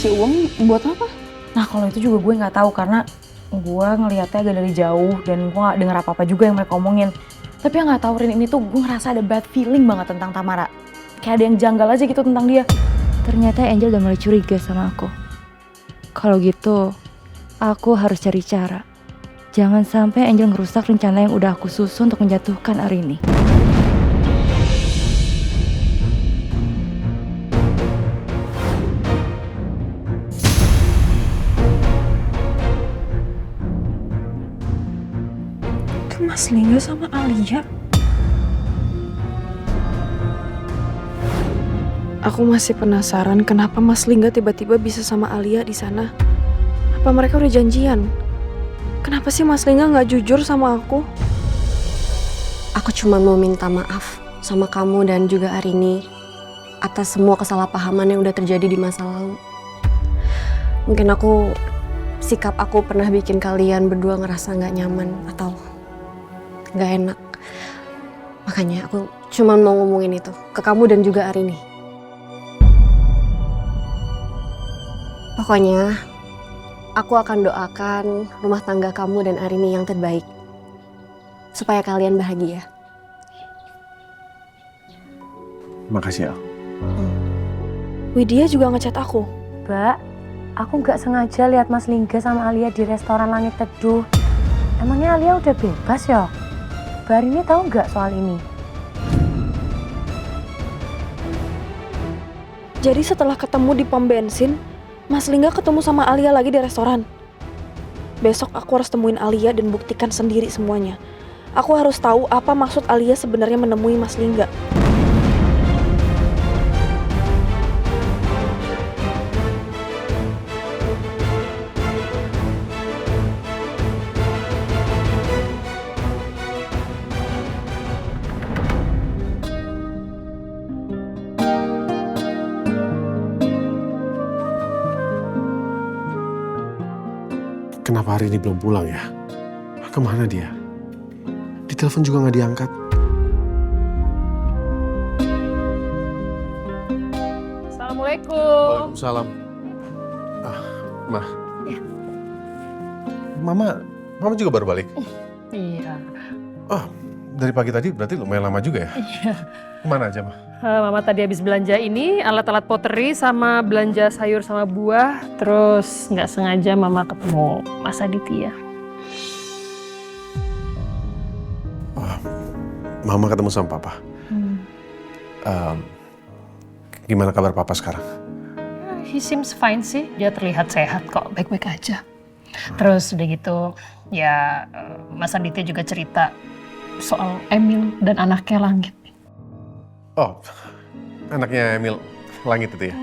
ngasih uang buat apa? Nah kalau itu juga gue nggak tahu karena gue ngelihatnya agak dari jauh dan gue nggak dengar apa-apa juga yang mereka omongin. Tapi yang nggak tahu Rin ini tuh gue ngerasa ada bad feeling banget tentang Tamara. Kayak ada yang janggal aja gitu tentang dia. Ternyata Angel udah mulai curiga sama aku. Kalau gitu, aku harus cari cara. Jangan sampai Angel ngerusak rencana yang udah aku susun untuk menjatuhkan Arini. Mas Lingga sama Alia. Aku masih penasaran kenapa Mas Lingga tiba-tiba bisa sama Alia di sana. Apa mereka udah janjian? Kenapa sih Mas Lingga nggak jujur sama aku? Aku cuma mau minta maaf sama kamu dan juga Arini atas semua kesalahpahaman yang udah terjadi di masa lalu. Mungkin sikap aku pernah bikin kalian berdua ngerasa nggak nyaman atau nggak enak. Makanya aku cuma mau ngomongin itu ke kamu dan juga Arini. Pokoknya aku akan doakan rumah tangga kamu dan Arini yang terbaik supaya kalian bahagia. Makasih, Al. Widya juga ngechat aku. Mbak, aku nggak sengaja lihat Mas Lingga sama Alia di restoran Langit Teduh. Emangnya Alia udah bebas ya? Mbak Arini tahu nggak soal ini? Jadi setelah ketemu di pom bensin, Mas Lingga ketemu sama Alia lagi di restoran. Besok aku harus temuin Alia dan buktikan sendiri semuanya. Aku harus tahu apa maksud Alia sebenarnya menemui Mas Lingga. Kenapa hari ini belum pulang ya? Kemana dia? Di telepon juga nggak diangkat. Assalamualaikum. Waalaikumsalam. Ma. Ya. Mama juga baru balik? Iya. Dari pagi tadi berarti lumayan lama juga ya? Iya. Kemana aja, Ma? Mama tadi habis belanja ini, alat-alat pottery sama belanja sayur sama buah. Terus nggak sengaja Mama ketemu Mas Aditya. Mama ketemu sama Papa. Gimana kabar Papa sekarang? He seems fine sih, dia terlihat sehat kok, baik-baik aja. Terus udah gitu, ya Mas Aditya juga cerita soal Emil dan anaknya Langit. Oh, anaknya Emil Langit itu ya?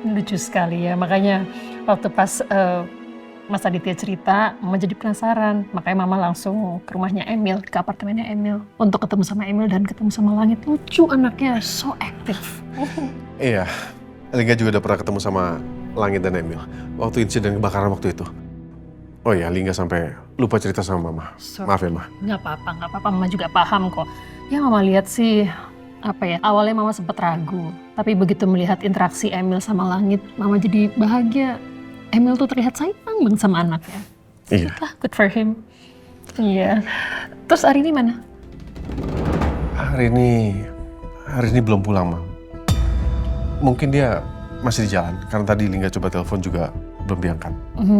Lucu sekali ya, makanya waktu pas Mas Aditya cerita, Mama jadi penasaran. Makanya Mama langsung ke rumahnya Emil, ke apartemennya Emil. Untuk ketemu sama Emil dan ketemu sama Langit. Lucu anaknya, so aktif. Iya, Lingga juga udah pernah ketemu sama Langit dan Emil. Waktu insiden kebakaran waktu itu. Oh iya, Lingga sampai lupa cerita sama Mama. Maaf ya, Ma. Nggak apa-apa. Mama juga paham kok. Ya Mama lihat sih, awalnya Mama sempat ragu. Tapi begitu melihat interaksi Emil sama Langit, Mama jadi bahagia. Emil tuh terlihat sayang banget sama anaknya. Iya. Good for him. Iya. Terus Arini mana? Hari ini belum pulang, Ma. Mungkin dia masih di jalan. Karena tadi Lingga coba telepon juga belum diangkat.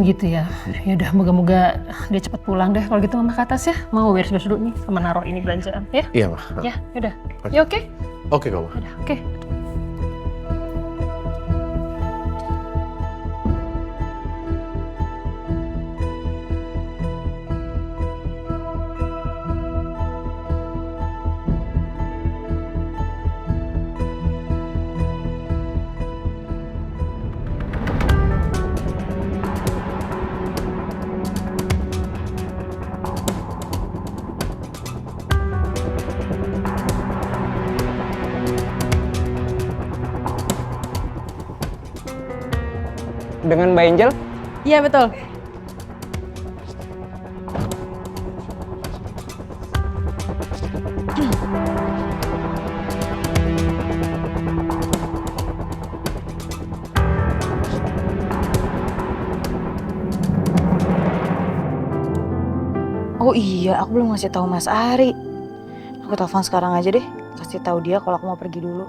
Gitu ya. Ya udah, moga-moga dia cepat pulang deh. Kalau gitu Mama ke atas ya. Mau beres-beres dulu nih sama naruh ini belanjaan, ya? Iya, Ma. Ya, udah. Oke. Ya oke? Oke, kok, Ma. Udah, oke. Dengan Mbak Angel? Iya betul. Oh iya, aku belum ngasih tahu Mas Ari. Aku telepon sekarang aja deh, kasih tahu dia kalau aku mau pergi dulu.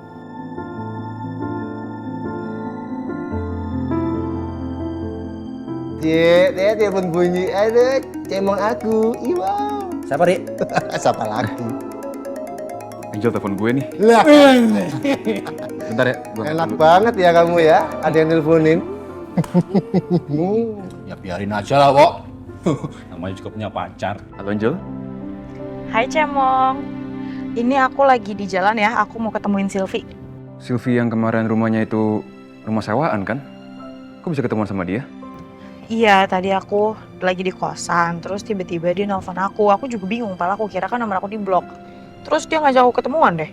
Dia telepon bunyi. Aduh, cemong aku. Iwa. Siapa, Ri? Siapa lagi? Angel telepon gue nih. Lah, Bentar ya. enak banget ya kamu ya. Ada yang nelponin. Ya biarin aja lah, Wok. Namanya juga punya pacar. Halo, Angel. Hai Cemong. Ini aku lagi di jalan ya, aku mau ketemuin Silvi. Silvi yang kemarin rumahnya itu rumah sewaan kan? Kok bisa ketemuan sama dia? Iya, tadi aku lagi di kosan, terus tiba-tiba dia nelfon aku. Aku juga bingung, padahal aku kira kan nomor aku di blok. Terus dia ngajak aku ketemuan deh.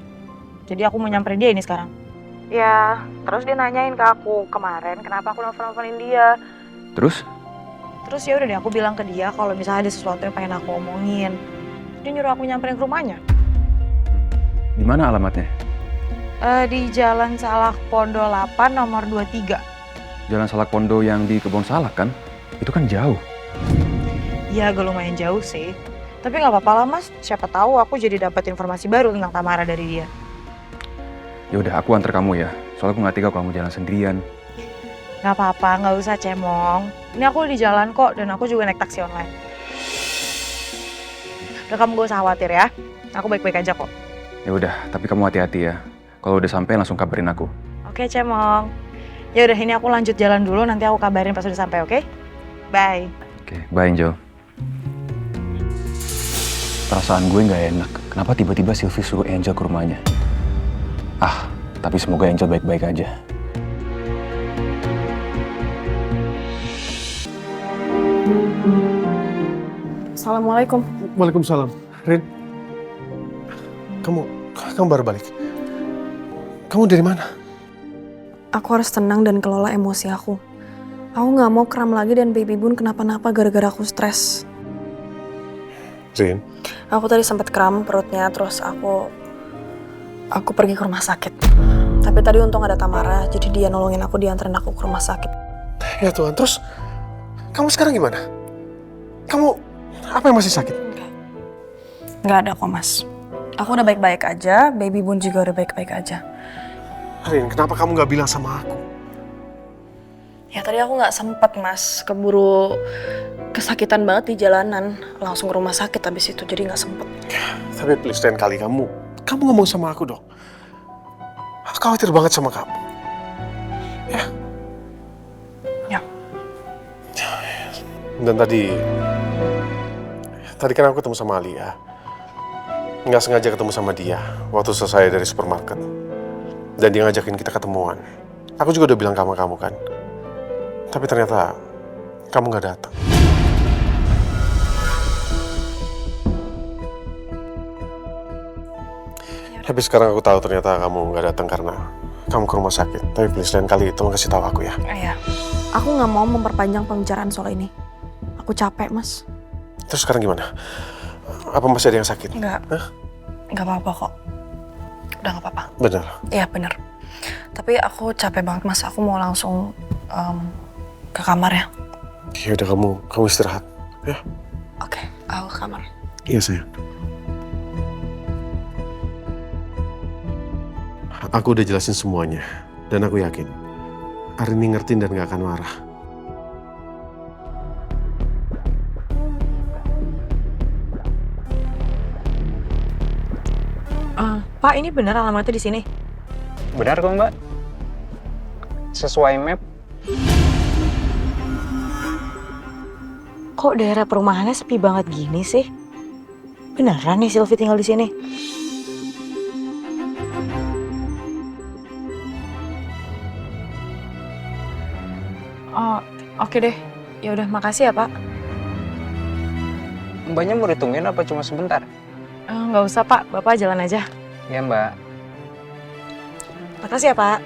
Jadi aku mau nyamperin dia ini sekarang. Ya, terus dia nanyain ke aku kemarin kenapa aku nelfon-nelfonin dia. Terus? Terus ya udah deh aku bilang ke dia kalau misalnya ada sesuatu yang pengen aku omongin. Dia nyuruh aku nyamperin ke rumahnya. Di mana alamatnya? Di Jalan Salak Pondo 8 nomor 23. Jalan Salak Pondo yang di Kebon Salak kan? Itu kan jauh. Iya, agak lumayan jauh sih. Tapi nggak apa-apa lah Mas, siapa tahu aku jadi dapat informasi baru tentang Tamara dari dia. Ya udah, aku antar kamu ya. Soalnya aku nggak tega kalau kamu jalan sendirian. Nggak apa-apa, nggak usah Cemong. Ini aku di jalan kok dan aku juga naik taksi online. Udah kamu gak usah khawatir ya. Aku baik-baik aja kok. Ya udah, tapi kamu hati-hati ya. Kalau udah sampai langsung kabarin aku. Oke Cemong. Ya udah ini aku lanjut jalan dulu, nanti aku kabarin pas udah sampai, oke? Bye. Oke, bye Angel. Perasaan gue nggak enak. Kenapa tiba-tiba Silvi suruh Angel ke rumahnya? Ah, tapi semoga Angel baik-baik aja. Assalamualaikum. Waalaikumsalam. Rin, kamu baru balik. Kamu dari mana? Aku harus tenang dan kelola emosi aku. Aku nggak mau kram lagi dan baby Bun kenapa-napa gara-gara aku stres. Rin, Aku tadi sempat kram perutnya, terus aku pergi ke rumah sakit. Tapi tadi untung ada Tamara, jadi dia nolongin aku, dianterin aku ke rumah sakit. ya Tuhan. Terus kamu sekarang gimana? Kamu apa yang masih sakit? Nggak ada kok Mas. Aku udah baik-baik aja, baby Bun juga udah baik-baik aja. Rin, kenapa kamu nggak bilang sama aku? Ya tadi aku nggak sempet Mas, keburu kesakitan banget di jalanan, langsung ke rumah sakit habis itu, jadi nggak sempet. Tapi please, lain kali kamu ngomong sama aku dong. Aku khawatir banget sama kamu. Ya. Ya. Dan tadi kan aku ketemu sama Alia. Nggak sengaja ketemu sama dia waktu selesai dari supermarket. Dan dia ngajakin kita ketemuan. Aku juga udah bilang sama kamu kan. Tapi ternyata kamu nggak datang. Tapi sekarang aku tahu ternyata kamu nggak datang karena kamu ke rumah sakit. Tapi please, lain kali tolong kasih tahu aku ya. Iya. Aku nggak mau memperpanjang pembicaraan soal ini. Aku capek Mas. Terus sekarang gimana? Apa masih ada yang sakit? Nggak. Hah? Nggak apa-apa kok. Udah nggak apa-apa. Benar. Iya bener. Tapi aku capek banget Mas. Aku mau langsung ke kamar ya. Ya udah, kamu istirahat ya. Oke, aku ke kamar. Iya sayang. Aku udah jelasin semuanya dan aku yakin Arini ngertiin dan gak akan marah. Pak, ini benar alamatnya di sini? Benar kok Mbak. Sesuai map. Kok daerah perumahannya sepi banget gini sih? Beneran nih Silvi tinggal di sini? Oh, oke deh. Ya udah, makasih ya Pak. Mbaknya mau ditungguin apa cuma sebentar? Nggak usah Pak, Bapak jalan aja. Ya Mbak. Makasih ya Pak.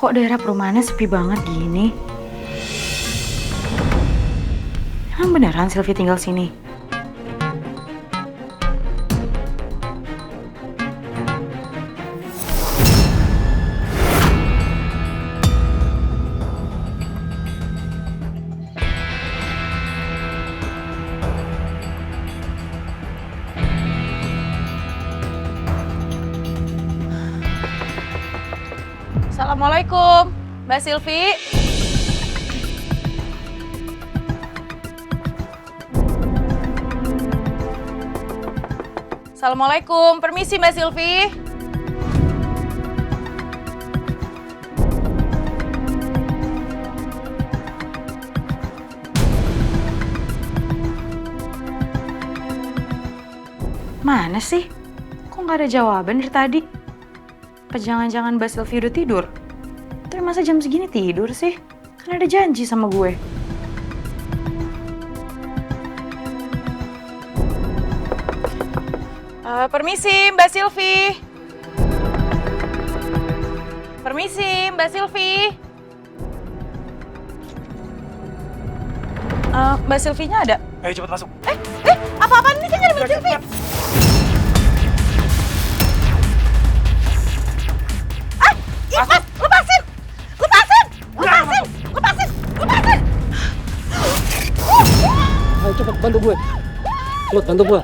Kok daerah perumahannya sepi banget gini? Emang beneran Sylvie tinggal sini? Assalamualaikum, Mbak Sylvie. Assalamualaikum, permisi Mbak Sylvie. Mana sih? Kok nggak ada jawaban dari tadi? Apa jangan-jangan Mbak Sylvie udah tidur? Tapi masa jam segini tidur sih? Kan ada janji sama gue. Permisi Mbak Sylvie. Permisi Mbak Sylvie. Mbak Sylvie-nya ada? Ayo cepat masuk. Apa-apaan ini kan nyari Mbak Sylvie? Mas, lepasin! Lepasin! Lepasin! Lepasin! Lepasin! Ayo cepat bantu gue. Cepat bantu gue.